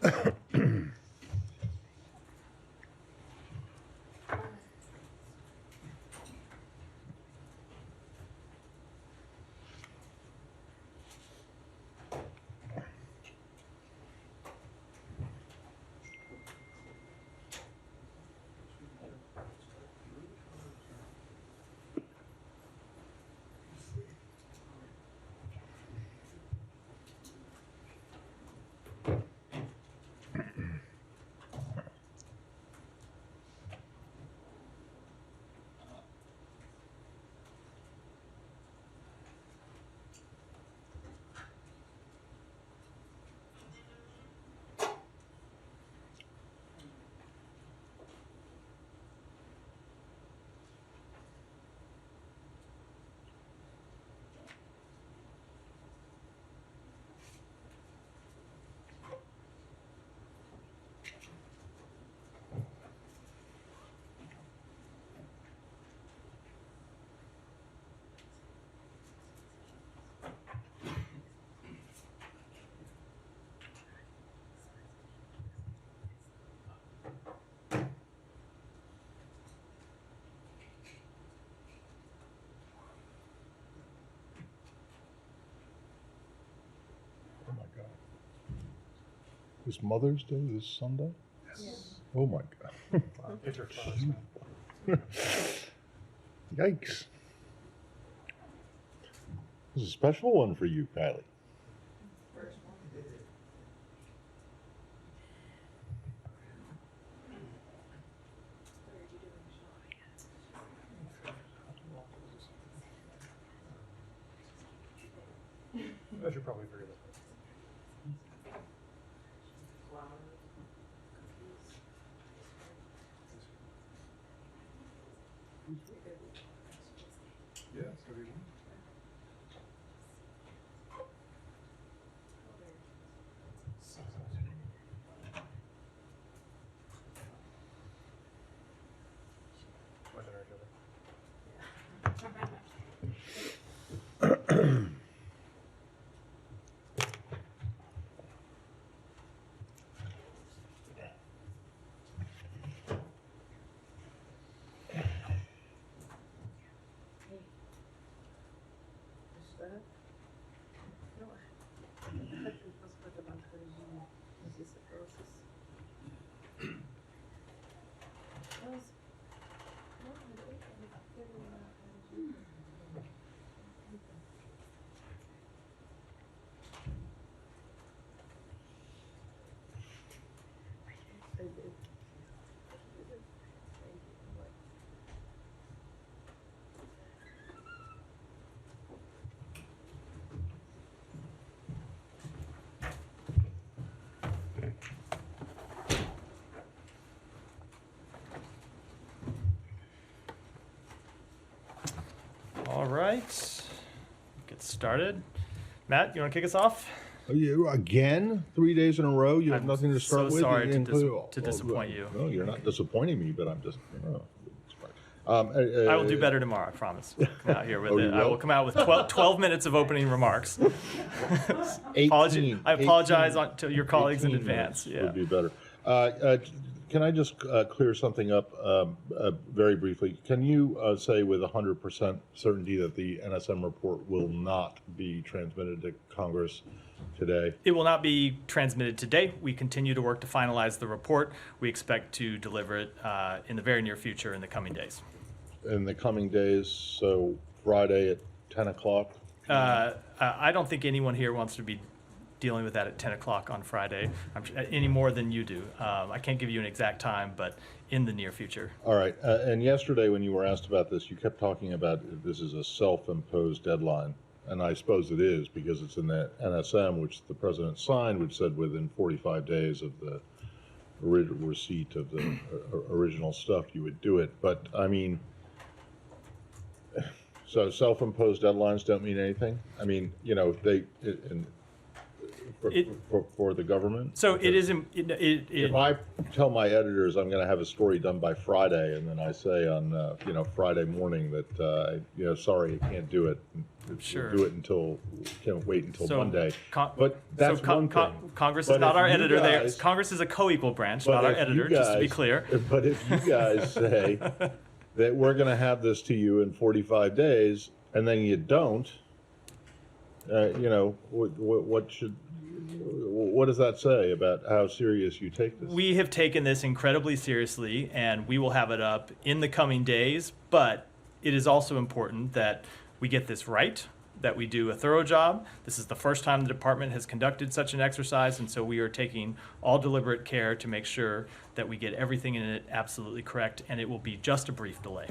Oh my God. Is Mother's Day this Sunday? Yes. Oh my God. Wow. It's your father's. Yikes. This is a special one for you, Kylie. First one. I should probably figure this out. Yeah, it's gonna be one. My dinner, All right, get started. Matt, you want to kick us off? Oh, you again? 3 days in a row? You have I'm nothing to start so with? sorry You include- to disappoint you. No, you're not disappointing me, but I'm just. It's fine. I will do better tomorrow, I promise. We'll come out here with Oh, it. you I will? will come out with 12 minutes of opening remarks. 18, I apologize 18, to your colleagues in 18 advance. minutes Yeah. would be better. Can I just clear something up very briefly? Can you say with 100% certainty that the NSM report will not be transmitted to Congress today? It will not be transmitted today. We continue to work to finalize the report. We expect to deliver it in the very near future in the coming days. In the coming days, so Friday at 10 o'clock? I don't think anyone here wants to be dealing with that at 10 o'clock on Friday, any more than you do. I can't give you an exact time, but in the near future. All right. And yesterday when you were asked about this, you kept talking about this is a self-imposed deadline. And I suppose it is because it's in the NSM, which the president signed, which said within 45 days of the receipt of the original stuff, you would do it. But I mean, so self-imposed deadlines don't mean anything? I mean, you know, for the government? So it is. If I tell my editors I'm going to have a story done by Friday, and then I say on Friday morning that sorry, I can't do it, Sure. do it until, can't wait until So, Monday. Con- But that's so one thing. Congress But is not if our you editor. guys- Congress is a co-equal branch, But not our if you editor, just to be guys- clear. But if you guys say that we're going to have this to you in 45 days, and then you don't, what does that say about how serious you take this? We have taken this incredibly seriously, and we will have it up in the coming days, but it is also important that we get this right, that we do a thorough job. This is the first time the department has conducted such an exercise, and so we are taking all deliberate care to make sure that we get everything in it absolutely correct, and it will be just a brief delay.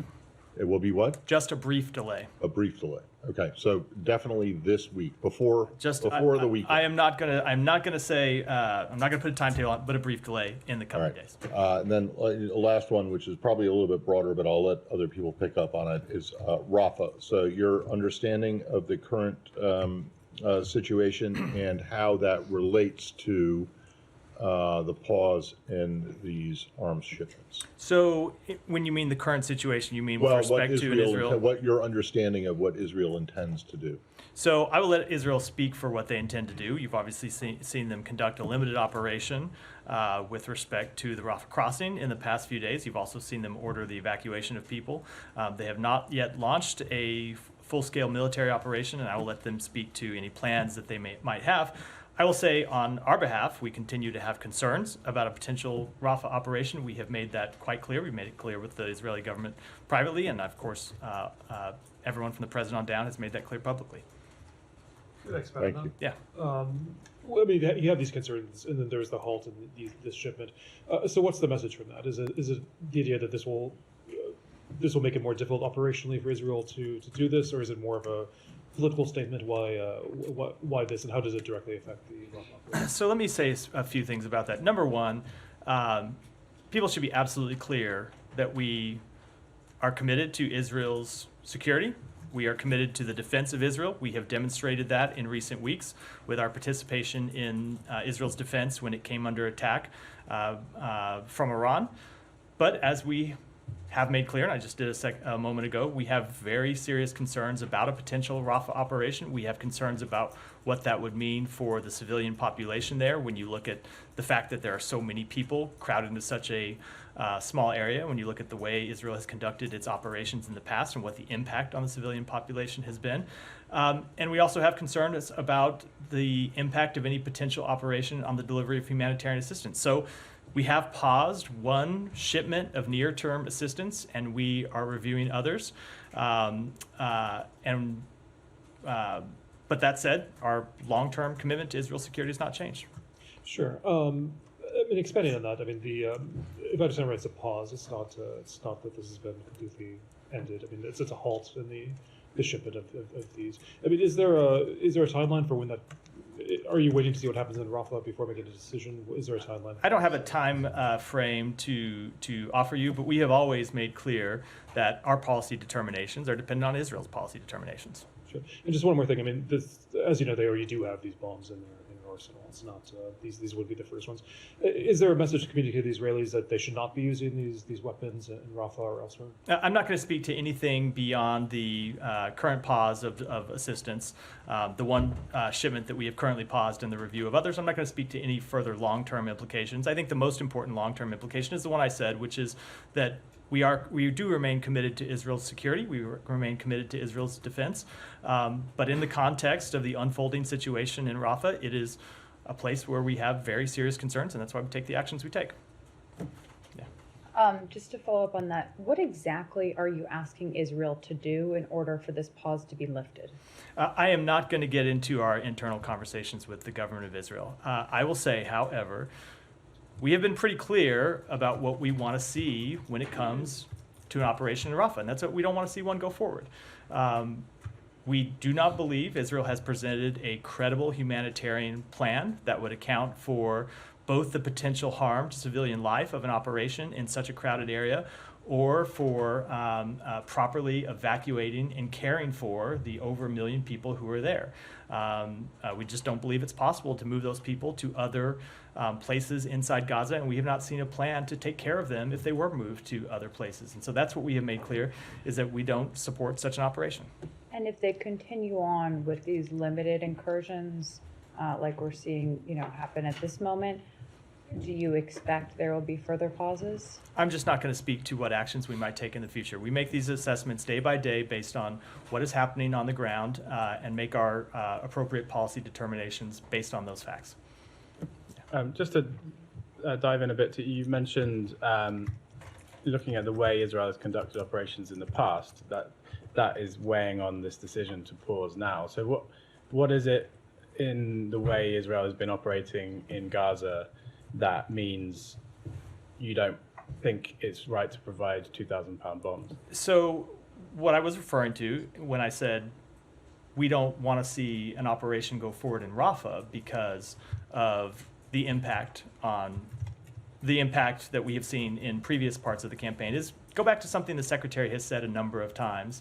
It will be what? Just a brief delay. A brief delay. Okay, so definitely this week, before the weekend. I'm not gonna say I'm not gonna put a timetable on, but a brief delay in the coming days. And then the last one, which is probably a little bit broader, but I'll let other people pick up on it, is Rafa. So your understanding of the current situation and how that relates to the pause in these arms shipments. So when you mean the current situation, you mean with respect to Israel? What your understanding of what Israel intends to do. So I will let Israel speak for what they intend to do. You've obviously seen them conduct a limited operation with respect to the Rafah crossing in the past few days. You've also seen them order the evacuation of people. They have not yet launched a full-scale military operation, and I will let them speak to any plans that they might have. I will say on our behalf, we continue to have concerns about a potential Rafah operation. We have made that quite clear. We've made it clear with the Israeli government privately, and of course, everyone from the president on down has made that clear publicly. Thank you. Yeah. Well, I mean, you have these concerns, and then there's the halt in this shipment. So what's the message from that? Is it the idea that this will make it more difficult operationally for Israel to do this, or is it more of a political statement? Why this, and how does it directly affect the Rafah operation? So let me say a few things about that. Number one, people should be absolutely clear that we are committed to Israel's security. We are committed to the defense of Israel. We have demonstrated that in recent weeks with our participation in Israel's defense when it came under attack from Iran. But as we have made clear, and I just did a moment ago, we have very serious concerns about a potential Rafah operation. We have concerns about what that would mean for the civilian population there when you look at the fact that there are so many people crowded into such a small area, when you look at the way Israel has conducted its operations in the past and what the impact on the civilian population has been. And we also have concerns about the impact of any potential operation on the delivery of humanitarian assistance. So we have paused one shipment of near-term assistance, and we are reviewing others. But that said, our long-term commitment to Israel's security has not changed. Sure. I mean, expanding on that, I mean, if I understand right, it's a pause. It's not that this has been completely ended. I mean, it's a halt in the shipment of these. I mean, is there a timeline for when that? Are you waiting to see what happens in Rafah before making a decision? Is there a timeline? I don't have a time frame to offer you, but we have always made clear that our policy determinations are dependent on Israel's policy determinations. Sure. And just one more thing. I mean, as you know, they already do have these bombs in their arsenal. It's not these would be the first ones. Is there a message to communicate to the Israelis that they should not be using these weapons in Rafah or elsewhere? I'm not going to speak to anything beyond the current pause of assistance. The one shipment that we have currently paused in the review of others, I'm not going to speak to any further long-term implications. I think the most important long-term implication is the one I said, which is that we do remain committed to Israel's security. We remain committed to Israel's defense. But in the context of the unfolding situation in Rafah, it is a place where we have very serious concerns, and that's why we take the actions we take. Yeah. Just to follow up on that, what exactly are you asking Israel to do in order for this pause to be lifted? I am not going to get into our internal conversations with the government of Israel. I will say, however, we have been pretty clear about what we want to see when it comes to an operation in Rafah, and that's what we don't want to see one go forward. We do not believe Israel has presented a credible humanitarian plan that would account for both the potential harm to civilian life of an operation in such a crowded area, or for properly evacuating and caring for the over 1 million people who are there. We just don't believe it's possible to move those people to other places inside Gaza, and we have not seen a plan to take care of them if they were moved to other places. And so that's what we have made clear, is that we don't support such an operation. And if they continue on with these limited incursions, like we're seeing, happen at this moment, do you expect there will be further pauses? I'm just not going to speak to what actions we might take in the future. We make these assessments day by day based on what is happening on the ground and make our appropriate policy determinations based on those facts. Just to dive in a bit, you mentioned looking at the way Israel has conducted operations in the past, that is weighing on this decision to pause now. So what is it in the way Israel has been operating in Gaza that means you don't think it's right to provide 2,000-pound bombs? So what I was referring to when I said we don't want to see an operation go forward in Rafah because of the impact that we have seen in previous parts of the campaign is go back to something the Secretary has said a number of times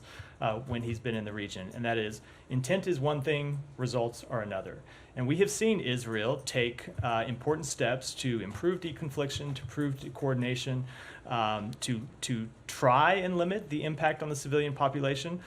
when he's been in the region, and that is intent is one thing, results are another. And we have seen Israel take important steps to improve deconfliction, to improve coordination, to try and limit the impact on the civilian population.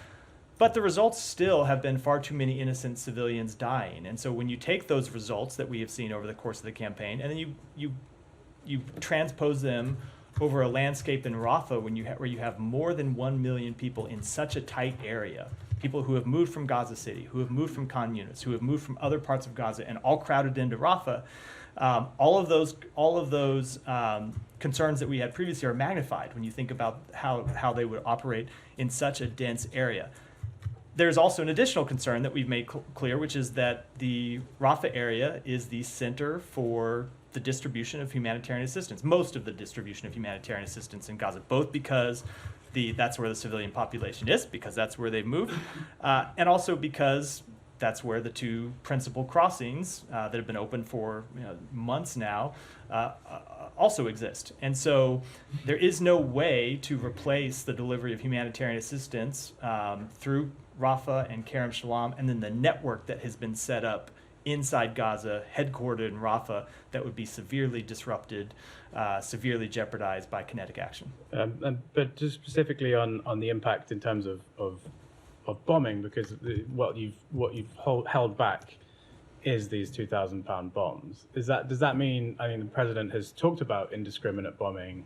But the results still have been far too many innocent civilians dying. And so when you take those results that we have seen over the course of the campaign, and then you transpose them over a landscape in Rafah where you have more than 1 million people in such a tight area, people who have moved from Gaza City, who have moved from Khan Yunis, who have moved from other parts of Gaza, and all crowded into Rafah, all of those concerns that we had previously are magnified when you think about how they would operate in such a dense area. There's also an additional concern that we've made clear, which is that the Rafah area is the center for the distribution of humanitarian assistance, most of the distribution of humanitarian assistance in Gaza, both because that's where the civilian population is, because that's where they've moved, and also because that's where the two principal crossings that have been open for months now also exist. And so there is no way to replace the delivery of humanitarian assistance through Rafah and Kerem Shalom, and then the network that has been set up inside Gaza, headquartered in Rafah, that would be severely disrupted, severely jeopardized by kinetic action. But just specifically on the impact in terms of bombing, because what you've held back is these 2,000-pound bombs. Does that mean? I mean, the president has talked about indiscriminate bombing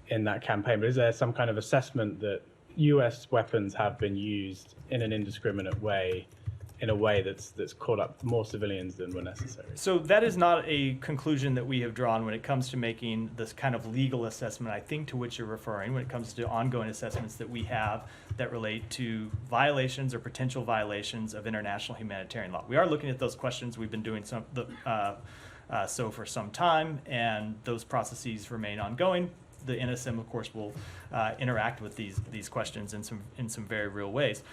in that campaign, but is there some kind of assessment that U.S. weapons have been used in an indiscriminate way, in a way that's caught up more civilians than were necessary? So that is not a conclusion that we have drawn when it comes to making this kind of legal assessment, I think, to which you're referring, when it comes to ongoing assessments that we have that relate to violations or potential violations of international humanitarian law. We are looking at those questions. We've been doing so for some time, and those processes remain ongoing. The NSM, of course, will interact with these questions in some very real ways.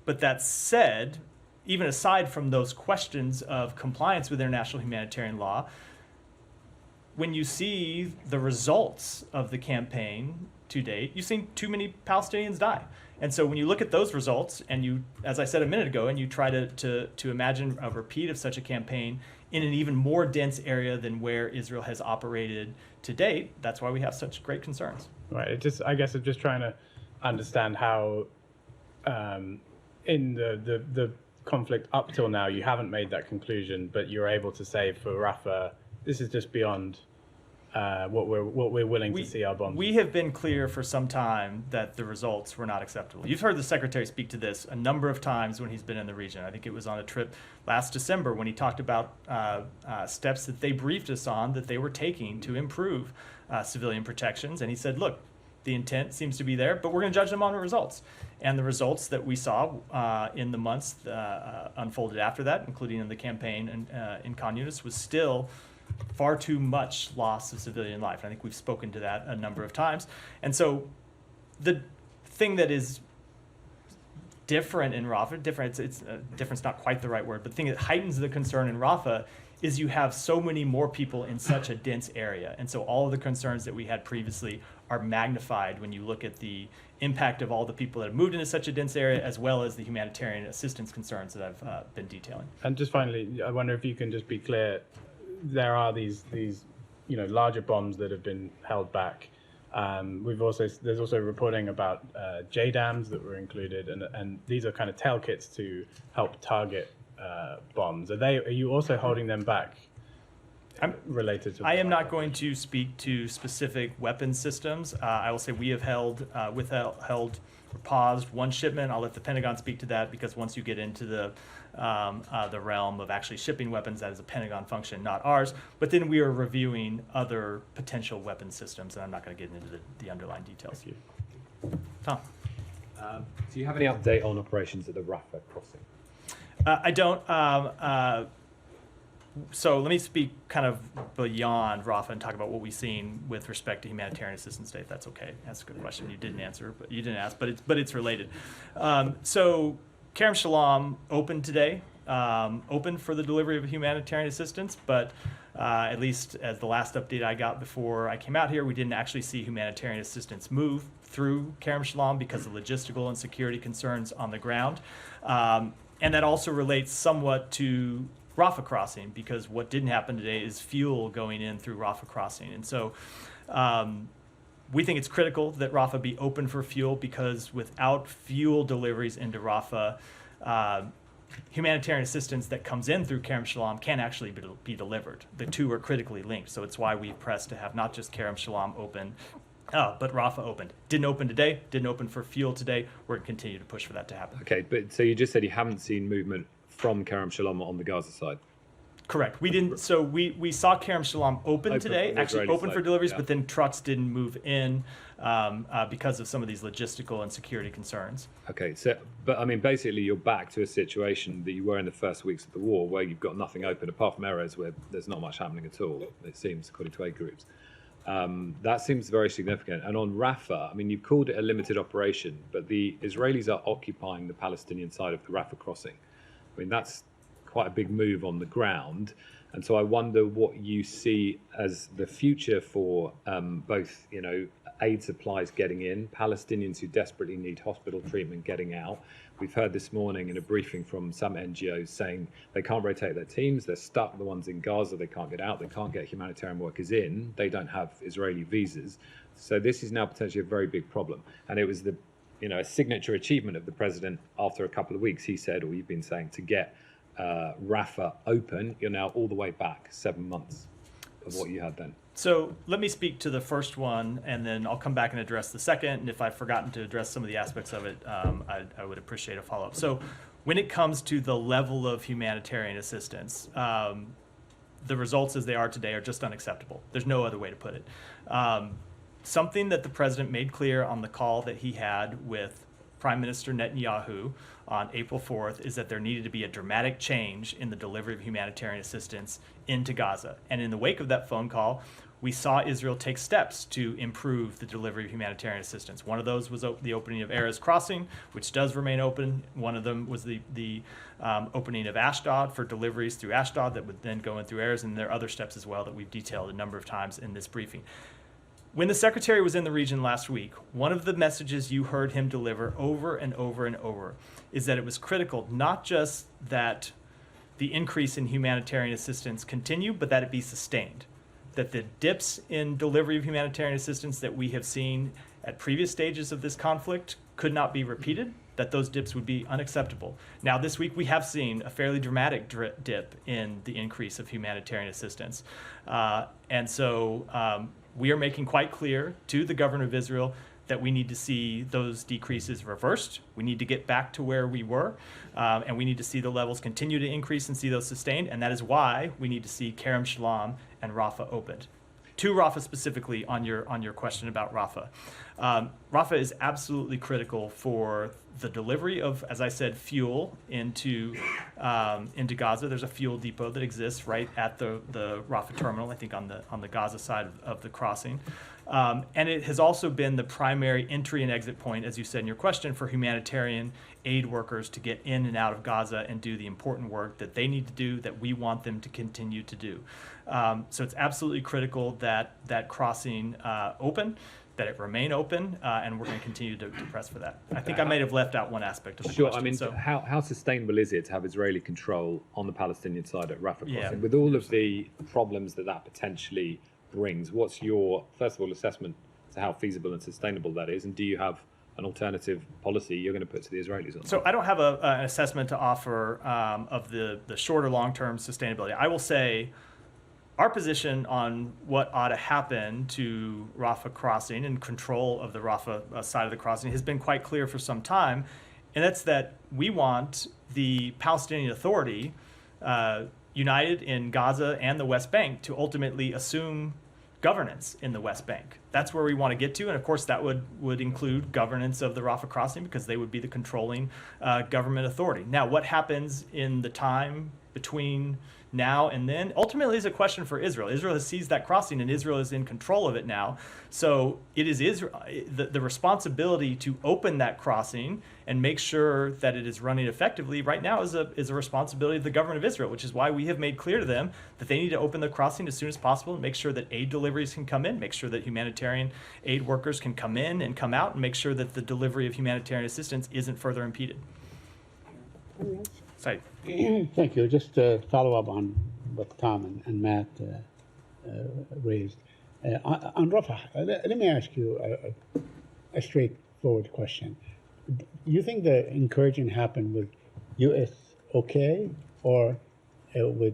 But that said, even aside from those questions of compliance with international humanitarian law, when you see the results of the campaign to date, you've seen too many Palestinians die. And so when you look at those results, and you, as I said a minute ago, and you try to imagine a repeat of such a campaign in an even more dense area than where Israel has operated to date, that's why we have such great concerns. Right. I guess I'm just trying to understand how in the conflict up till now, you haven't made that conclusion, but you're able to say for Rafah, this is just beyond what we're willing to see our bombs. We have been clear for some time that the results were not acceptable. You've heard the Secretary speak to this a number of times when he's been in the region. I think it was on a trip last December when he talked about steps that they briefed us on that they were taking to improve civilian protections. And he said, look, the intent seems to be there, but we're going to judge them on the results. And the results that we saw in the months unfolded after that, including in the campaign in Khan Yunis, was still far too much loss of civilian life. I think we've spoken to that a number of times. And so the thing that is different in Rafah, different's not quite the right word, but the thing that heightens the concern in Rafah is you have so many more people in such a dense area. And so all of the concerns that we had previously are magnified when you look at the impact of all the people that have moved into such a dense area, as well as the humanitarian assistance concerns that I've been detailing. And just finally, I wonder if you can just be clear, there are these larger bombs that have been held back. There's also reporting about JDAMs that were included, and these are kind of tail kits to help target bombs. Are you also holding them back? Related to I am not going to speak to specific weapon systems. I will say we have withheld or paused one shipment. I'll let the Pentagon speak to that, because once you get into the realm of actually shipping weapons, that is a Pentagon function, not ours. But then we are reviewing other potential weapon systems, and I'm not going to get into the underlying details. Tom? Do you have any update on operations at the Rafah crossing? I don't. So let me speak kind of beyond Rafah and talk about what we've seen with respect to humanitarian assistance today, if that's okay. That's a good question. You didn't ask, but it's related. So Kerem Shalom opened today, open for the delivery of humanitarian assistance, but at least as the last update I got before I came out here, we didn't actually see humanitarian assistance move through Kerem Shalom because of logistical and security concerns on the ground. And that also relates somewhat to Rafah crossing, because what didn't happen today is fuel going in through Rafah crossing. And so we think it's critical that Rafah be open for fuel, because without fuel deliveries into Rafah, humanitarian assistance that comes in through Kerem Shalom can't actually be delivered. The two are critically linked. So it's why we pressed to have not just Kerem Shalom open, but Rafah opened. Didn't open today, didn't open for fuel today. We're going to continue to push for that to happen. Okay, but so you just said you haven't seen movement from Kerem Shalom on the Gaza side. Correct. We didn't. So we saw Kerem Shalom open today, from the actually Israeli open side, for deliveries, yeah. but then trucks didn't move in because of some of these logistical and security concerns. Okay, so but I mean, basically, you're back to a situation that you were in the first weeks of the war, where you've got nothing open apart from areas where there's not much happening at all. It seems, according to aid groups. That seems very significant. And on Rafah, I mean, you've called it a limited operation, but the Israelis are occupying the Palestinian side of the Rafah crossing. I mean, that's quite a big move on the ground. And so I wonder what you see as the future for both, aid supplies getting in, Palestinians who desperately need hospital treatment getting out. We've heard this morning in a briefing from some NGOs saying they can't rotate their teams, they're stuck, the ones in Gaza, they can't get out, they can't get humanitarian workers in, they don't have Israeli visas. So this is now potentially a very big problem. And it was a signature achievement of the president after a couple of weeks. He said, or you've been saying, to get Rafah open, you're now all the way back 7 months of what you had then. So let me speak to the first one, and then I'll come back and address the second. And if I've forgotten to address some of the aspects of it, I would appreciate a follow-up. So when it comes to the level of humanitarian assistance, the results as they are today are just unacceptable. There's no other way to put it. Something that the president made clear on the call that he had with Prime Minister Netanyahu on April 4th is that there needed to be a dramatic change in the delivery of humanitarian assistance into Gaza. And in the wake of that phone call, we saw Israel take steps to improve the delivery of humanitarian assistance. One of those was the opening of Erez Crossing, which does remain open. One of them was the opening of Ashdod for deliveries through Ashdod that would then go in through Erez, and there are other steps as well that we've detailed a number of times in this briefing. When the secretary was in the region last week, one of the messages you heard him deliver over and over and over is that it was critical not just that the increase in humanitarian assistance continue, but that it be sustained. That the dips in delivery of humanitarian assistance that we have seen at previous stages of this conflict could not be repeated, that those dips would be unacceptable. Now, this week we have seen a fairly dramatic dip in the increase of humanitarian assistance. And so we are making quite clear to the government of Israel that we need to see those decreases reversed. We need to get back to where we were, and we need to see the levels continue to increase and see those sustained, and that is why we need to see Kerem Shalom and Rafah opened. To Rafah specifically, on your question about Rafah. Rafah is absolutely critical for the delivery of, as I said, fuel into Gaza. There's a fuel depot that exists right at the Rafah terminal, I think on the Gaza side of the crossing. And it has also been the primary entry and exit point, as you said in your question, for humanitarian aid workers to get in and out of Gaza and do the important work that they need to do, that we want them to continue to do. So it's absolutely critical that that crossing open, that it remain open, and we're going to continue to press for that. I think I might have left out one aspect of the Sure, question. I mean, so, how sustainable is it to have Israeli control on the Palestinian side at Rafah Yeah. crossing? With all of the problems that potentially brings, what's your, first of all, assessment to how feasible and sustainable that is, and do you have an alternative policy you're going to put to the Israelis on So that? I don't have an assessment to offer of the short or long-term sustainability. I will say our position on what ought to happen to Rafah crossing and control of the Rafah side of the crossing has been quite clear for some time, and that's that we want the Palestinian Authority united in Gaza and the West Bank to ultimately assume governance in the West Bank. That's where we want to get to, and of course that would include governance of the Rafah crossing because they would be the controlling government authority. Now, what happens in the time between now and then ultimately is a question for Israel. Israel has seized that crossing and Israel is in control of it now. So it is Israel, the responsibility to open that crossing and make sure that it is running effectively right now is a responsibility of the government of Israel, which is why we have made clear to them that they need to open the crossing as soon as possible and make sure that aid deliveries can come in, make sure that humanitarian aid workers can come in and come out, and make sure that the delivery of humanitarian assistance isn't further impeded. Said. Thank you. Just to follow up on what Tom and Matt raised. On Rafah, let me ask you a straightforward question. You think the incursion happened with U.S. okay or with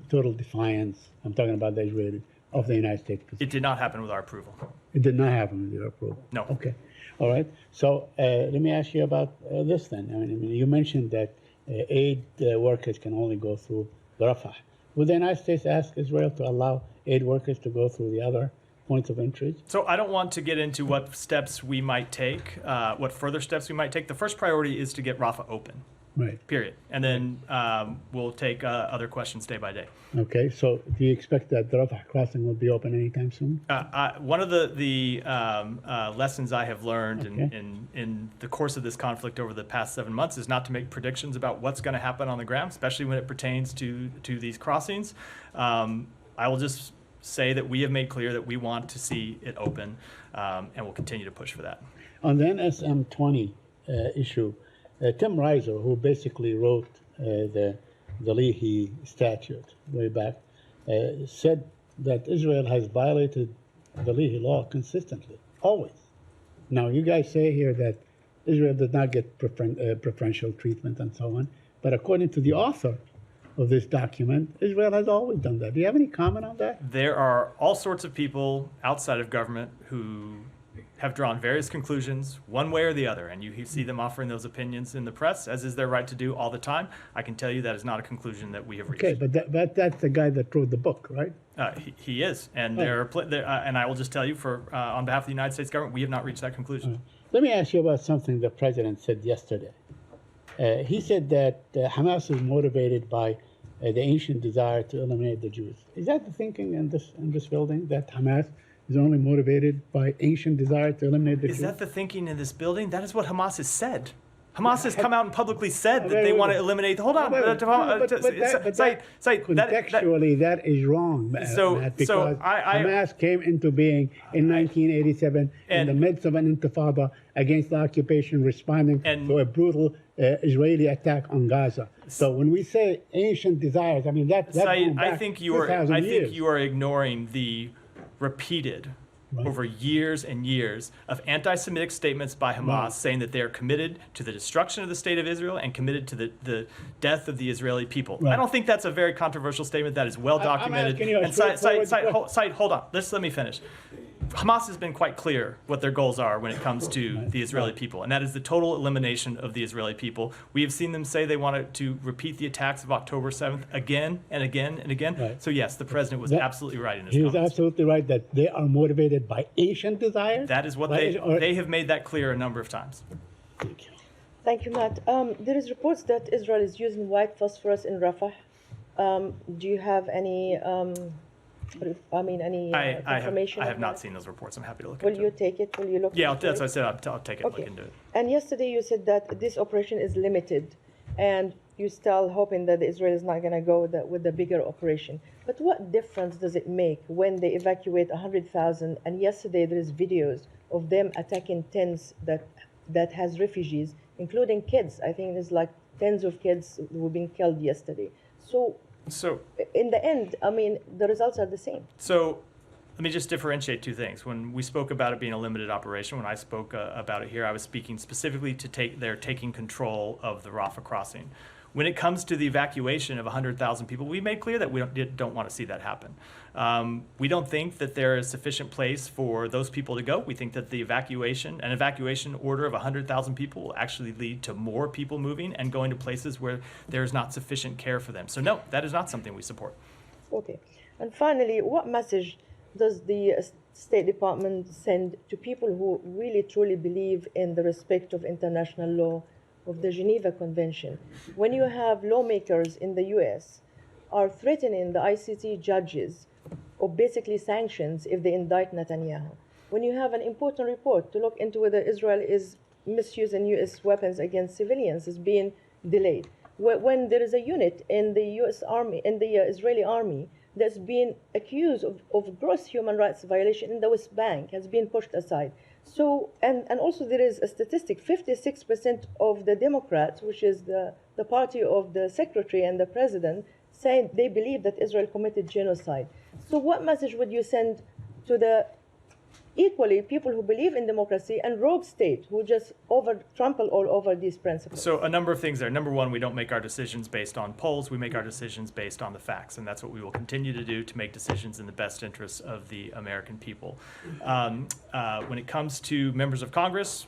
total defiance? I'm talking about the Israeli of the United States position. It did not happen with our approval. It did not happen with your approval. No. Okay. All right. So let me ask you about this then. I mean, you mentioned that aid workers can only go through Rafah. Would the United States ask Israel to allow aid workers to go through the other points of entry? So I don't want to get into what steps we might take, what further steps we might take. The first priority is to get Rafah open, Right. period. And then we'll take other questions day by day. Okay. So do you expect that the Rafah crossing will be open anytime soon? One of the lessons I have learned Okay. in the course of this conflict over the past 7 months is not to make predictions about what's going to happen on the ground, especially when it pertains to these crossings. I will just say that we have made clear that we want to see it open, and we'll continue to push for that. On the NSM 20 issue, Tim Reiser, who basically wrote the Leahy statute way back, said that Israel has violated the Leahy law consistently, always. Now, you guys say here that Israel does not get preferential treatment and so on, but according to the author of this document, Israel has always done that. Do you have any comment on that? There are all sorts of people outside of government who have drawn various conclusions one way or the other, and you see them offering those opinions in the press, as is their right to do all the time. I can tell you that is not a conclusion that we have reached. Okay, but that's the guy that wrote the book, right? He is, and and I will just tell you, on behalf of the United States government, we have not reached that conclusion. Let me ask you about something the president said yesterday. He said that Hamas is motivated by the ancient desire to eliminate the Jews. Is that the thinking in this building, that Hamas is only motivated by ancient desire to eliminate the Jews? Is that the thinking in this building? That is what Hamas has said. Hamas has come out and publicly said that they want to eliminate. Hold on, contextually, that is wrong, Matt, because Hamas came into being in 1987 in the midst of an intifada against the occupation, responding to a brutal Israeli attack on Gaza. So when we say ancient desires, I mean that's going back I think you are ignoring the repeated. Right. Over years and years of anti-Semitic statements by Hamas saying that they are committed to the destruction of the state of Israel and committed to the death of the Israeli people. Right. I don't think that's a very controversial statement. That is well documented. Hold on. Let me finish. Hamas has been quite clear what their goals are when it comes to the Israeli people, and that is the total elimination of the Israeli people. We have seen them say they wanted to repeat the attacks of October 7th again and again and again. Right. So yes, the president was absolutely right in his He was comments. absolutely right that they are motivated by ancient desires. That is what they have made that clear a number of times. Thank you. Thank you, Matt. There is reports that Israel is using white phosphorus in Rafah. Do you have any? Any information? I have not seen those reports. I'm happy to look Will into you it. take it? Will you look? Yeah, into that's what I it? said. I'll take it and look into it. And yesterday you said that this operation is limited, and you're still hoping that Israel is not going to go with the bigger operation. But what difference does it make when they evacuate 100,000? And yesterday there is videos of them attacking tents that has refugees, including kids. I think there's like tens of kids who have been killed yesterday. So in the end, I mean, the results are the same. So Let me just differentiate two things. When we spoke about it being a limited operation, when I spoke about it here, I was speaking specifically to they're taking control of the Rafah crossing. When it comes to the evacuation of 100,000 people, we made clear that we don't want to see that happen. We don't think that there is sufficient place for those people to go. We think that an evacuation order of 100,000 people will actually lead to more people moving and going to places where there's not sufficient care for them. So no, that is not something we support. Okay. And finally, what message does the State Department send to people who really truly believe in the respect of international law, of the Geneva Convention? When you have lawmakers in the US are threatening the ICC judges of basically sanctions if they indict Netanyahu, when you have an important report to look into whether Israel is misusing US weapons against civilians is being delayed, when there is a unit in the US Army, in the Israeli army, that's being accused of gross human rights violation in the West Bank has been pushed aside. So, and also there is a statistic, 56% of the Democrats, which is the party of the secretary and the president, saying they believe that Israel committed genocide. So what message would you send to the equally people who believe in democracy and rogue state who just trample all over these principles? So a number of things there. Number one, we don't make our decisions based on polls. We make our decisions based on the facts, and that's what we will continue to do to make decisions in the best interests of the American people. When it comes to members of Congress,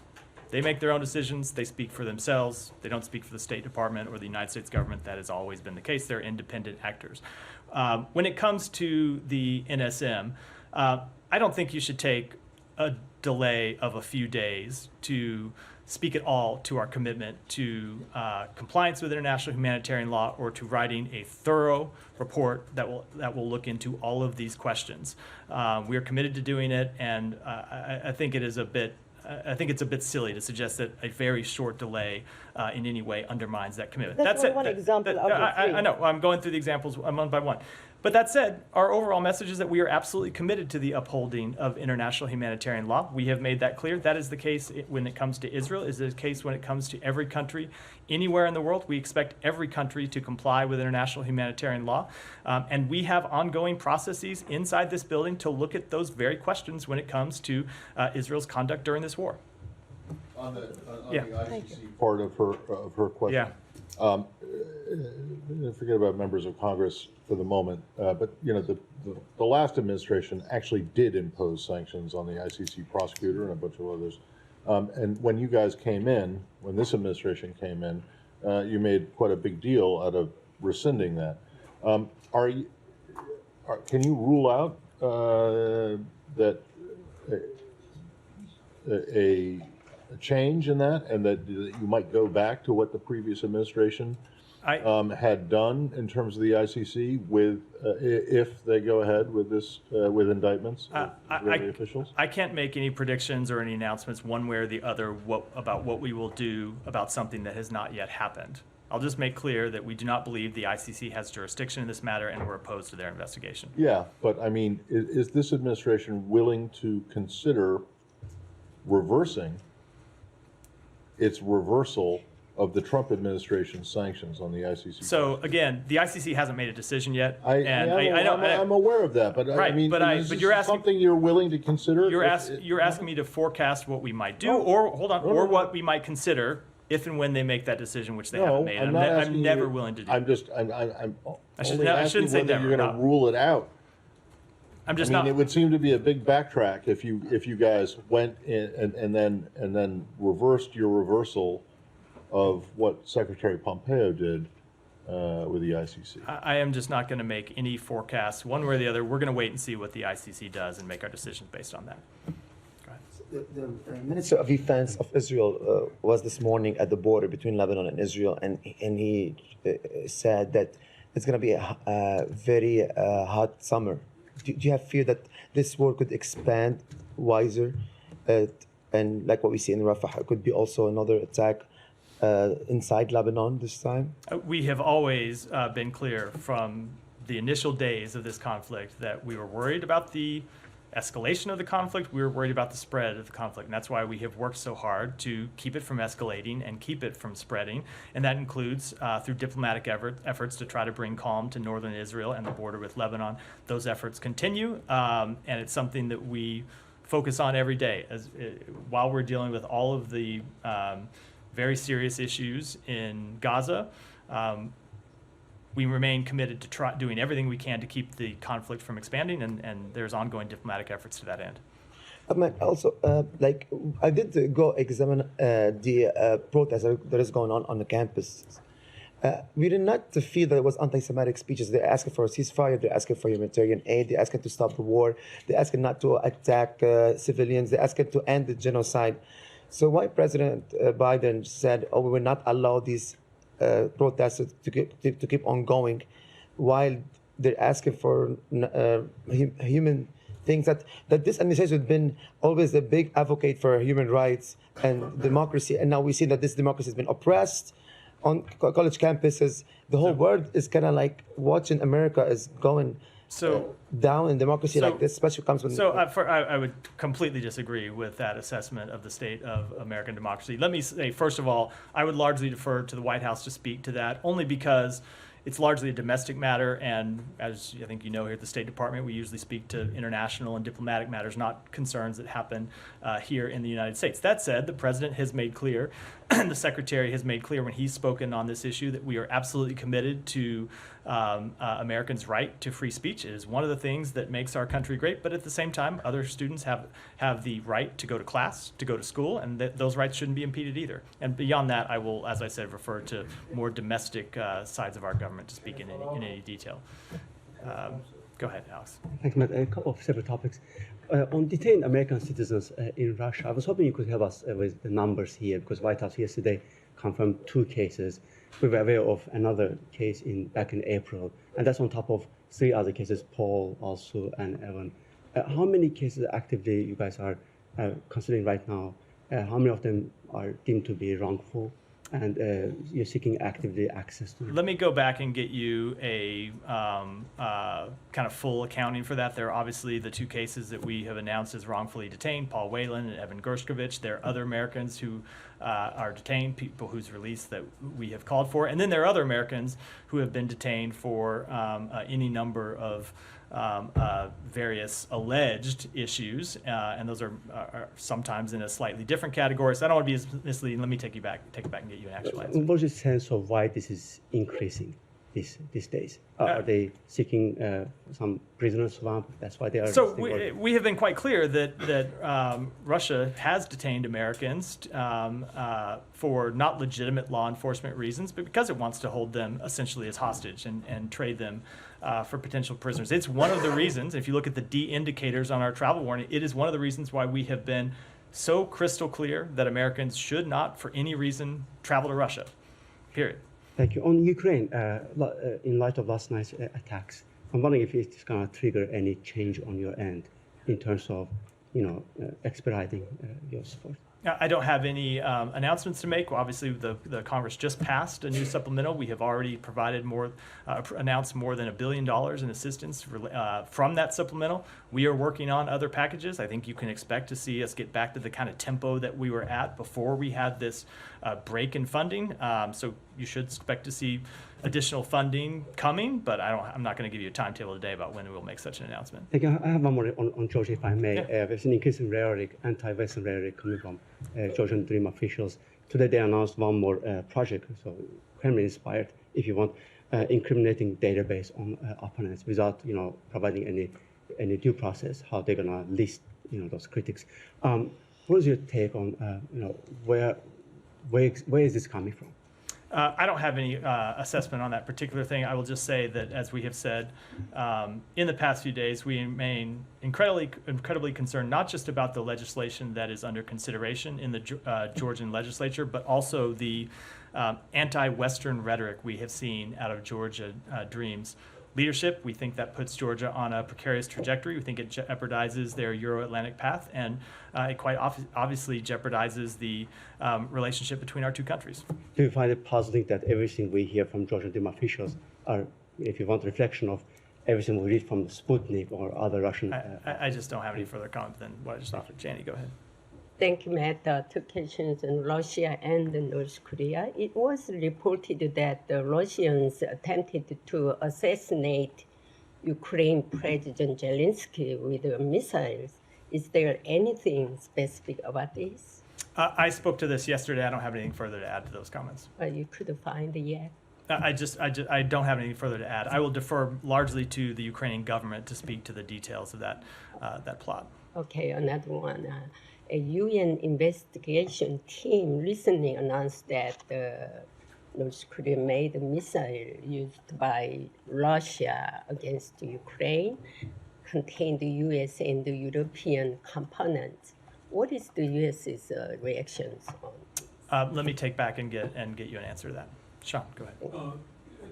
they make their own decisions. They speak for themselves. They don't speak for the State Department or the United States government. That has always been the case. They're independent actors. When it comes to the NSM, I don't think you should take a delay of a few days to speak at all to our commitment to compliance with international humanitarian law or to writing a thorough report that will look into all of these questions. We are committed to doing it, and I think it's a bit silly to suggest that a very short delay in any way undermines that commitment. That's one example out of three. I know. I'm going through the examples one by one. But that said, our overall message is that we are absolutely committed to the upholding of international humanitarian law. We have made that clear. That is the case when it comes to Israel. Is the case when it comes to every country anywhere in the world. We expect every country to comply with international humanitarian law. And we have ongoing processes inside this building to look at those very questions when it comes to Israel's conduct during this war. On the Yeah. ICC part of her question. Yeah. Forget about members of Congress for the moment, but the last administration actually did impose sanctions on the ICC prosecutor and a bunch of others. And when you guys came in, when this administration came in, you made quite a big deal out of rescinding that. Can you rule out that a change in that, and that you might go back to what the previous administration had done in terms of the ICC with if they go ahead with this with indictments of Israeli officials? I can't make any predictions or any announcements one way or the other about what we will do about something that has not yet happened. I'll just make clear that we do not believe the ICC has jurisdiction in this matter, and we're opposed to their investigation. Yeah, but I mean, is this administration willing to consider reversing its reversal of the Trump administration's sanctions on the ICC? So again, the ICC hasn't made a decision yet, I'm aware of that, but right, I mean, but you're asking something you're willing to consider? You're asking me to forecast what we might do, or what we might consider if and when they make that decision, which they haven't made. I'm never willing to do. I'm only asking say whether never, you're going to rule it out. I'm just it would seem to be a big backtrack if you guys went in and then reversed your reversal of what Secretary Pompeo did with the ICC. I am just not going to make any forecasts one way or the other. We're going to wait and see what the ICC does and make our decisions based on that. The Minister of Defense of Israel was this morning at the border between Lebanon and Israel, and he said that it's going to be a very hot summer. Do you have fear that this war could expand wiser, and like what we see in Rafah, it could be also another attack inside Lebanon this time? We have always been clear from the initial days of this conflict that we were worried about the escalation of the conflict. We're worried about the spread of the conflict. And that's why we have worked so hard to keep it from escalating and keep it from spreading. And that includes through diplomatic efforts to try to bring calm to northern Israel and the border with Lebanon. Those efforts continue. And it's something that we focus on every day while we're dealing with all of the very serious issues in Gaza. We remain committed to doing everything we can to keep the conflict from expanding, and there's ongoing diplomatic efforts to that end. Also, I did go examine the protest that is going on the campus. We did not feel that it was anti-Semitic speeches. They're asking for a ceasefire. They're asking for humanitarian aid. They're asking to stop the war. They're asking not to attack civilians. They're asking to end the genocide. So why President Biden said, "Oh, we will not allow these protests to keep on going," while they're asking for human things that this administration has been always a big advocate for human rights and democracy, and now we see that this democracy has been oppressed on college campuses. The whole world is kind of like watching America is going down in democracy like this, especially comes when. I would completely disagree with that assessment of the state of American democracy. Let me say, first of all, I would largely defer to the White House to speak to that, only because it's largely a domestic matter, and as I think you know, here at the State Department, we usually speak to international and diplomatic matters, not concerns that happen here in the United States. That said, the President has made clear, and the Secretary has made clear when he's spoken on this issue, that we are absolutely committed to Americans' right to free speech. It is one of the things that makes our country great, but at the same time, other students have the right to go to class, to go to school, and those rights shouldn't be impeded either. And beyond that, I will, as I said, refer to more domestic sides of our government to speak in any detail. Go ahead, Alex. Thanks, Matt. A couple of separate topics. On detained American citizens in Russia, I was hoping you could help us with the numbers here, because White House yesterday confirmed 2 cases. We were aware of another case back in April, and that's on top of 3 other cases, Paul also and Evan. How many cases actively you guys are considering right now? How many of them are deemed to be wrongful? And you're seeking actively access to them? Let me go back and get you a kind of full accounting for that. There are obviously the 2 cases that we have announced as wrongfully detained, Paul Whelan and Evan Gershkovich. There are other Americans who are detained, people whose release that we have called for. And then there are other Americans who have been detained for any number of various alleged issues, and those are sometimes in a slightly different category. So I don't want to be misleading. Let me take it back and get you an actual answer. What's your sense of why this is increasing these days? Are they seeking some prisoner swap? That's why they are. So we have been quite clear that Russia has detained Americans for not legitimate law enforcement reasons, but because it wants to hold them essentially as hostage and trade them for potential prisoners. It's one of the reasons, if you look at the D indicators on our travel warning, it is one of the reasons why we have been so crystal clear that Americans should not, for any reason, travel to Russia, period. Thank you. On Ukraine, in light of last night's attacks, I'm wondering if it's going to trigger any change on your end in terms of, expediting your support. I don't have any announcements to make. Well, obviously, the Congress just passed a new supplemental. We have already provided announced more than $1 billion in assistance from that supplemental. We are working on other packages. I think you can expect to see us get back to the kind of tempo that we were at before we had this break in funding. So you should expect to see additional funding coming, but I'm not going to give you a timetable today about when we'll make such an announcement. Thank you. I have one more on Georgia, if I may. Yeah. There's an increasing rhetoric, anti-Western rhetoric coming from Georgian Dream officials. Today they announced one more project, so Kremlin-inspired, if you want, incriminating database on opponents without, providing any due process, how they're going to list, those critics. What is your take on, where is this coming from? I don't have any assessment on that particular thing. I will just say that, as we have said in the past few days, we remain incredibly concerned, not just about the legislation that is under consideration in the Georgian legislature, but also the anti-Western rhetoric we have seen out of Georgia Dream's leadership. We think that puts Georgia on a precarious trajectory. We think it jeopardizes their Euro-Atlantic path, and it quite obviously jeopardizes the relationship between our 2 countries. Do you find it puzzling that everything we hear from Georgian Dream officials are, if you want, a reflection of everything we read from the Sputnik or other Russian. I just don't have any further comment than what I just offered. Janie, go ahead. Thank you, Matt. Two questions in Russia and North Korea. It was reported that the Russians attempted to assassinate Ukraine President Zelensky with missiles. Is there anything specific about this? I spoke to this yesterday. I don't have anything further to add to those comments. You could find yet? I don't have anything further to add. I will defer largely to the Ukrainian government to speak to the details of that plot. Okay, another one. A UN investigation team recently announced that North Korea made a missile used by Russia against Ukraine contained the US and the European components. What is the US's reactions on? Let me take back and get you an answer to that. Sean, go ahead.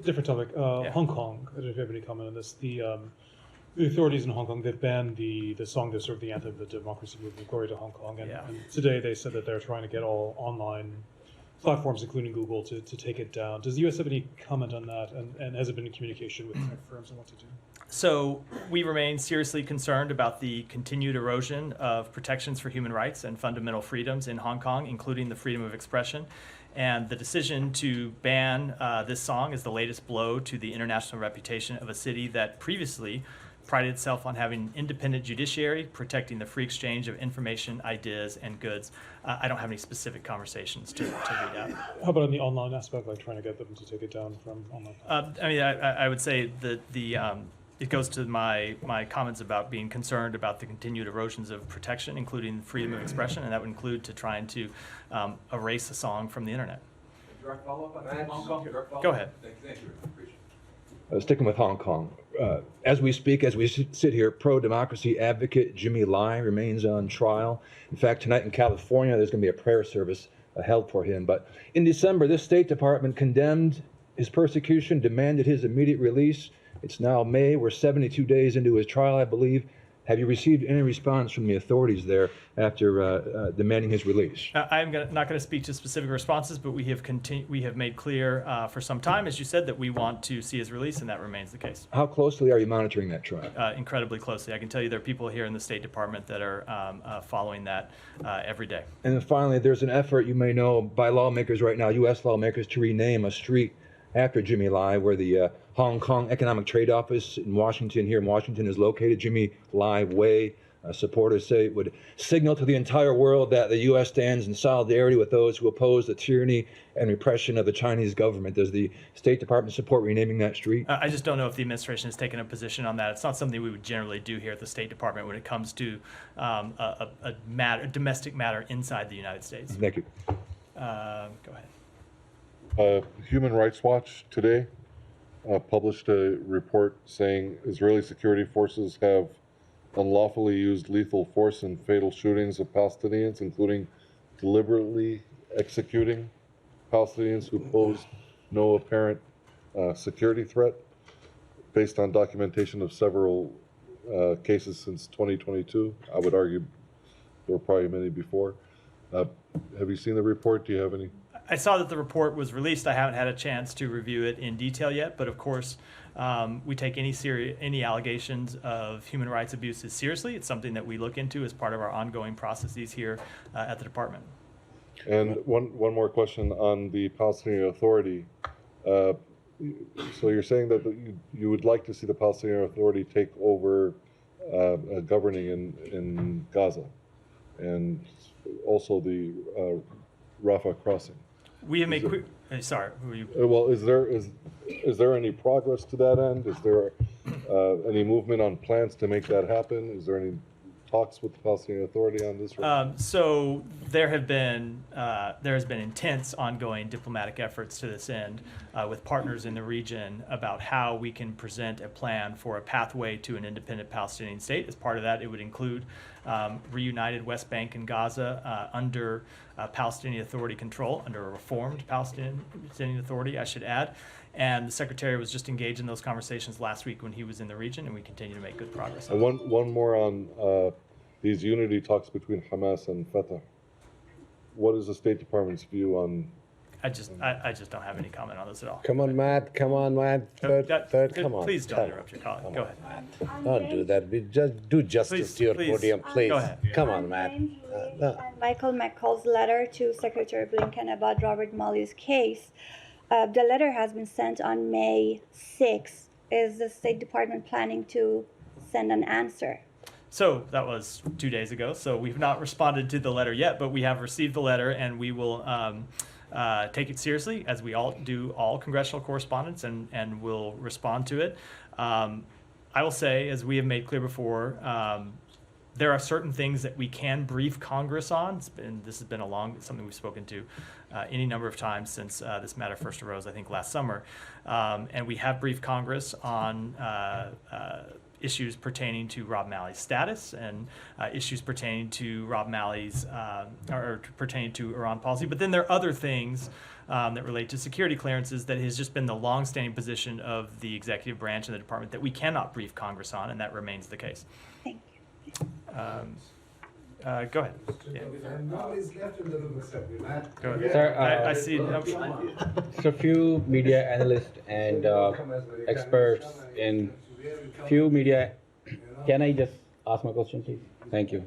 Different topic. Yeah. Hong Kong. I don't know if you have any comment on this. The authorities in Hong Kong, they've banned the song that's sort of the anthem of the democracy movement, Glory to Hong Kong. And today they said that they're trying to get all online platforms, including Google, to take it down. Does the U.S. have any comment on that? And has it been in communication with tech firms on what to do? So we remain seriously concerned about the continued erosion of protections for human rights and fundamental freedoms in Hong Kong, including the freedom of expression. And the decision to ban this song is the latest blow to the international reputation of a city that previously prided itself on having an independent judiciary, protecting the free exchange of information, ideas, and goods. I don't have any specific conversations to read out. How about on the online aspect, like trying to get them to take it down from online? I would say that it goes to my comments about being concerned about the continued erosions of protection, including freedom of expression, and that would include to trying to erase a song from the internet. Direct follow-up on Hong Kong? Go ahead. Thank you. Appreciate it. Sticking with Hong Kong, as we speak, as we sit here, pro-democracy advocate Jimmy Lai remains on trial. In fact, tonight in California, there's going to be a prayer service held for him. But in December, this State Department condemned his persecution, demanded his immediate release. It's now May. We're 72 days into his trial, I believe. Have you received any response from the authorities there after demanding his release? I'm not going to speak to specific responses, but we have made clear for some time, as you said, that we want to see his release, and that remains the case. How closely are you monitoring that trial? Incredibly closely. I can tell you there are people here in the State Department that are following that every day. And then finally, there's an effort, you may know, by lawmakers right now, U.S. lawmakers, to rename a street after Jimmy Lai, where the Hong Kong Economic Trade Office in Washington, here in Washington, is located. Jimmy Lai Way. Supporters say it would signal to the entire world that the U.S. stands in solidarity with those who oppose the tyranny and repression of the Chinese government. Does the State Department support renaming that street? I just don't know if the administration has taken a position on that. It's not something we would generally do here at the State Department when it comes to a domestic matter inside the United States. Thank you. Go ahead. Human Rights Watch today published a report saying Israeli security forces have unlawfully used lethal force in fatal shootings of Palestinians, including deliberately executing Palestinians who posed no apparent security threat, based on documentation of several cases since 2022. I would argue there were probably many before. Have you seen the report? Do you have any? I saw that the report was released. I haven't had a chance to review it in detail yet, but of course, we take any allegations of human rights abuses seriously. It's something that we look into as part of our ongoing processes here at the department. And one more question on the Palestinian Authority. So you're saying that you would like to see the Palestinian Authority take over governing in Gaza, and also the Rafah crossing. We have made sorry, who are you? Well, is there any progress to that end? Is there any movement on plans to make that happen? Is there any talks with the Palestinian Authority on this? So there has been intense ongoing diplomatic efforts to this end with partners in the region about how we can present a plan for a pathway to an independent Palestinian state. As part of that, it would include reunited West Bank and Gaza under Palestinian Authority control, under a reformed Palestinian Authority, I should add. And the Secretary was just engaged in those conversations last week when he was in the region, and we continue to make good progress. And one more on these unity talks between Hamas and Fatah. What is the State Department's view on I just don't have any comment on this at all. Come on, Matt. Come on, Matt. Third, come on. Please don't interrupt your colleague. Go ahead. Don't do that. We just do justice to your podium, please. Go ahead. Come on, Matt. Michael McCall's letter to Secretary Blinken about Robert Mueller's case. The letter has been sent on May 6th. Is the State Department planning to send an answer? So that was 2 days ago. So we've not responded to the letter yet, but we have received the letter, and we will take it seriously, as we all do all congressional correspondence, and will respond to it. I will say, as we have made clear before, there are certain things that we can brief Congress on. This has been something we've spoken to any number of times since this matter first arose, I think last summer. And we have briefed Congress on issues pertaining to Rob Malley's status and issues pertaining to Rob Malley's, or pertaining to Iran policy. But then there are other things that relate to security clearances that has just been the longstanding position of the executive branch and the department that we cannot brief Congress on, and that remains the case. Thank you. Go ahead. Yeah. Go ahead. Sir, I see. So few media analysts and experts in few media. Can I just ask my question, please? Thank you.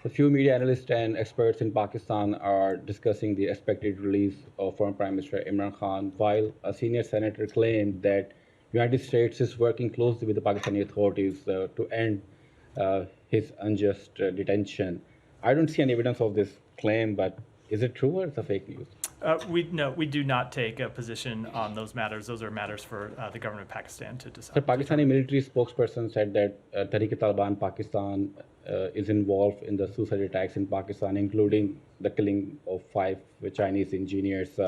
So few media analysts and experts in Pakistan are discussing the expected release of former Prime Minister Imran Khan, while a senior senator claimed that United States is working closely with the Pakistani authorities to end his unjust detention. I don't see any evidence of this claim, but is it true or is it fake news? We do not take a position on those matters. Those are matters for the government of Pakistan to decide. The Pakistani military spokesperson said that Tehrik-e-Taliban Pakistan is involved in the suicide attacks in Pakistan, including the killing of 5 Chinese engineers.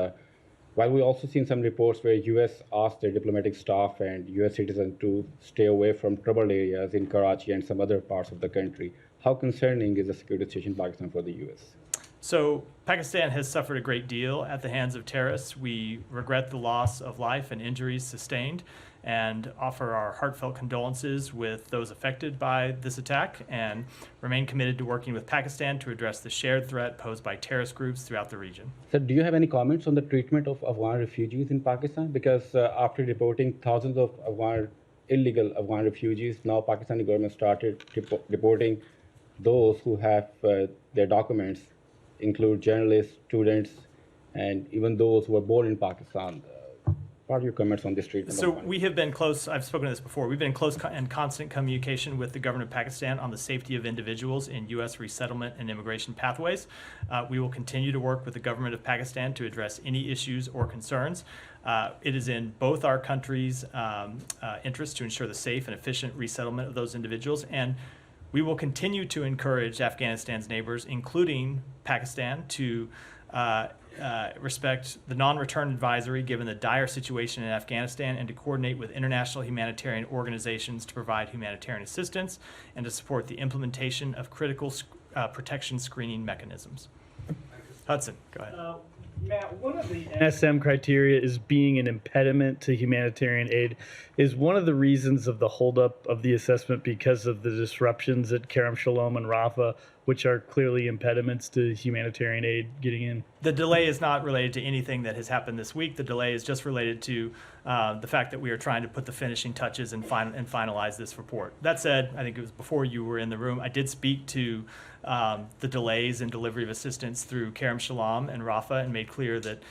While we also seen some reports where U.S. asked their diplomatic staff and U.S. citizens to stay away from troubled areas in Karachi and some other parts of the country. How concerning is the security situation in Pakistan for the U.S.? So Pakistan has suffered a great deal at the hands of terrorists. We regret the loss of life and injuries sustained, and offer our heartfelt condolences with those affected by this attack, and remain committed to working with Pakistan to address the shared threat posed by terrorist groups throughout the region. So do you have any comments on the treatment of Afghan refugees in Pakistan? Because after deporting thousands of illegal Afghan refugees, now Pakistani government started deporting those who have their documents, include journalists, students, and even those who were born in Pakistan. What are your comments on this treatment? So we have been close, I've spoken to this before, we've been in close and constant communication with the government of Pakistan on the safety of individuals in U.S. resettlement and immigration pathways. We will continue to work with the government of Pakistan to address any issues or concerns. It is in both our countries' interest to ensure the safe and efficient resettlement of those individuals, and we will continue to encourage Afghanistan's neighbors, including Pakistan, to respect the non-return advisory given the dire situation in Afghanistan, and to coordinate with international humanitarian organizations to provide humanitarian assistance and to support the implementation of critical protection screening mechanisms. Hudson, go ahead. Matt, one of the NSM criteria is being an impediment to humanitarian aid. Is one of the reasons of the holdup of the assessment because of the disruptions at Kerem Shalom and Rafah, which are clearly impediments to humanitarian aid getting in? The delay is not related to anything that has happened this week. The delay is just related to the fact that we are trying to put the finishing touches and finalize this report. That said, I think it was before you were in the room, I did speak to the delays in delivery of assistance through Kerem Shalom and Rafah, and made clear that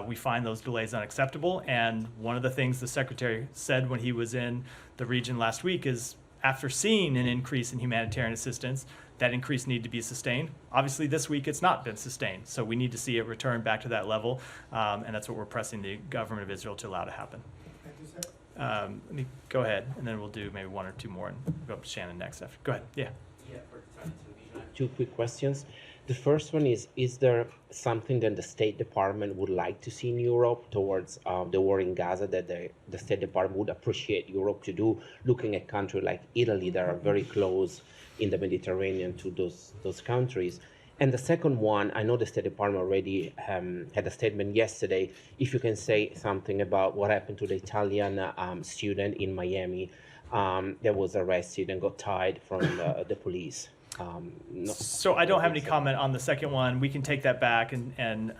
we find those delays unacceptable. And one of the things the Secretary said when he was in the region last week is, after seeing an increase in humanitarian assistance, that increase needed to be sustained. Obviously, this week it's not been sustained, so we need to see it return back to that level, and that's what we're pressing the government of Israel to allow to happen. Thank you, sir. Let me go ahead, and then we'll do maybe one or two more, and go up to Shannon next. After. Go ahead. Yeah. Two quick questions. The first one is there something that the State Department would like to see in Europe towards the war in Gaza that the State Department would appreciate Europe to do, looking at countries like Italy that are very close in the Mediterranean to those countries? And the second one, I know the State Department already had a statement yesterday. If you can say something about what happened to the Italian student in Miami that was arrested and got tied from the police. So I don't have any comment on the second one. We can take that back and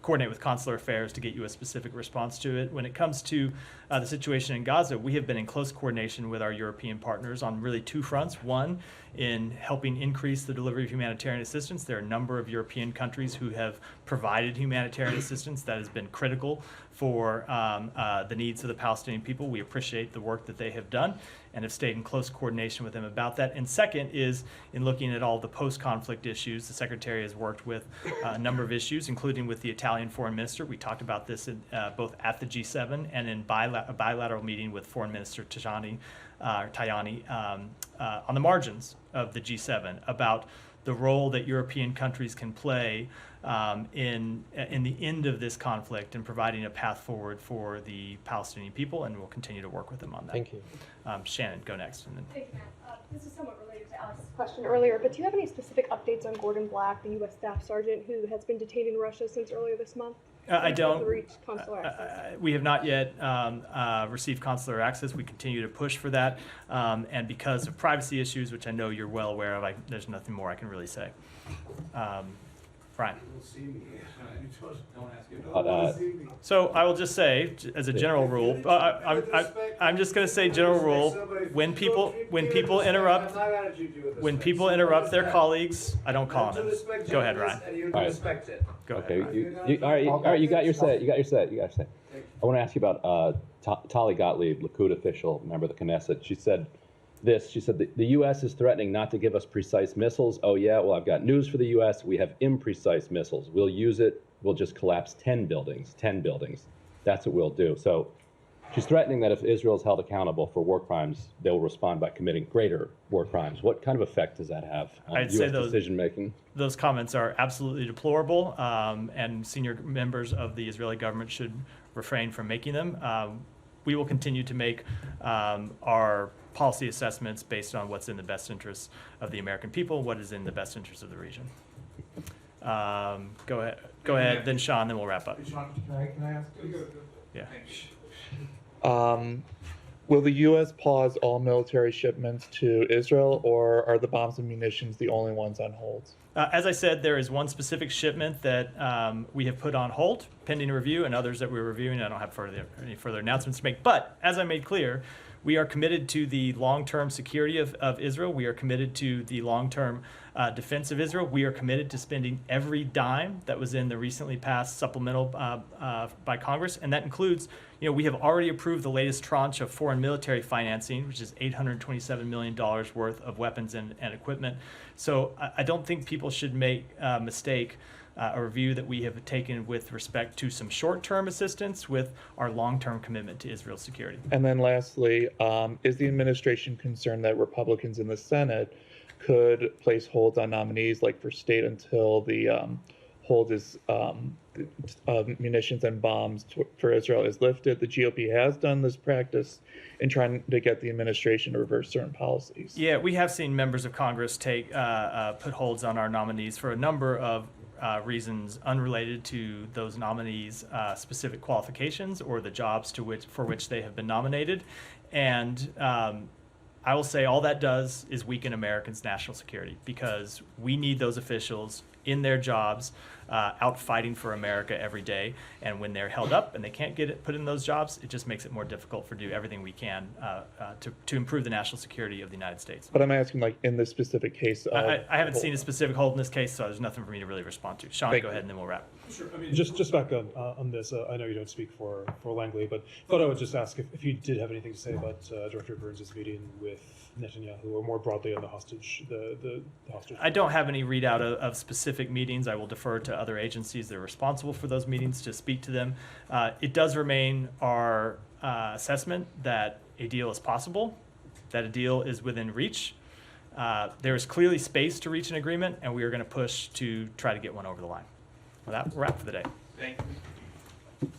coordinate with consular affairs to get you a specific response to it. When it comes to the situation in Gaza, we have been in close coordination with our European partners on really two fronts. One, in helping increase the delivery of humanitarian assistance. There are a number of European countries who have provided humanitarian assistance that has been critical for the needs of the Palestinian people. We appreciate the work that they have done and have stayed in close coordination with them about that. And second is in looking at all the post-conflict issues. The Secretary has worked with a number of issues, including with the Italian Foreign Minister. We talked about this in, both at the G7 and in a bilateral meeting with Foreign Minister Tajani on the margins of the G7 about the role that European countries can play in the end of this conflict and providing a path forward for the Palestinian people, and we'll continue to work with them on that. Thank you. Shannon, go next. And then Thank you, Matt. This is somewhat related to Alex's question earlier, but do you have any specific updates on Gordon Black, the U.S. Staff Sergeant who has been detained in Russia since earlier this month? I don't. Consular access? We have not yet received consular access. We continue to push for that, and because of privacy issues, which I know you're well aware of, there's nothing more I can really say. Brian. So I will just say, as a general rule, I'm just going to say general rule: when people interrupt their colleagues, I don't call them. Go ahead, Ryan. All right. Go okay. ahead. All right. You got your say. I want to ask you about Tali Gottlieb, Likud official, member of the Knesset. She said this. She said the U.S. is threatening not to give us precise missiles. Oh yeah. Well, I've got news for the U.S. We have imprecise missiles. We'll use it. We'll just collapse 10 buildings. 10 buildings. That's what we'll do. So she's threatening that if Israel is held accountable for war crimes, they'll respond by committing greater war crimes. What kind of effect does that have on U.S. decision making? Those comments are absolutely deplorable, and senior members of the Israeli government should refrain from making them. We will continue to make our policy assessments based on what's in the best interests of the American people, what is in the best interest of the region. Go ahead, then Sean, then we'll wrap up. Sean, can I ask? Yeah. Will the U.S. pause all military shipments to Israel, or are the bombs and munitions the only ones on hold? As I said, there is one specific shipment that we have put on hold, pending review, and others that we're reviewing. I don't have any further announcements to make. But as I made clear, we are committed to the long-term security of Israel. We are committed to the long-term defense of Israel. We are committed to spending every dime that was in the recently passed supplemental by Congress, and that includes, we have already approved the latest tranche of foreign military financing, which is $827 million worth of weapons and equipment. So I don't think people should make a mistake a review that we have taken with respect to some short-term assistance with our long-term commitment to Israel's security. And then lastly, is the administration concerned that Republicans in the Senate could place holds on nominees, like for state, until the hold is munitions and bombs for Israel is lifted? The GOP has done this practice in trying to get the administration to reverse certain policies. Yeah, we have seen members of Congress put holds on our nominees for a number of reasons unrelated to those nominees' specific qualifications or the jobs for which they have been nominated. And I will say all that does is weaken Americans' national security, because we need those officials in their jobs out fighting for America every day. And when they're held up and they can't get it put in those jobs, it just makes it more difficult for do everything we can to improve the national security of the United States. But I'm asking, like, in this specific case. I haven't seen a specific hold in this case, so there's nothing for me to really respond to. Sean, go ahead, and then we'll wrap. Sure. I mean, just back on this. I know you don't speak for Langley, but thought I would just ask if you did have anything to say about Director Burns' meeting with Netanyahu, or more broadly on the hostage. The hostage. I don't have any readout of specific meetings. I will defer to other agencies that are responsible for those meetings to speak to them. It does remain our assessment that a deal is possible, that a deal is within reach. There is clearly space to reach an agreement, and we are going to push to try to get one over the line. With that, we're wrapped for the day. Thank you.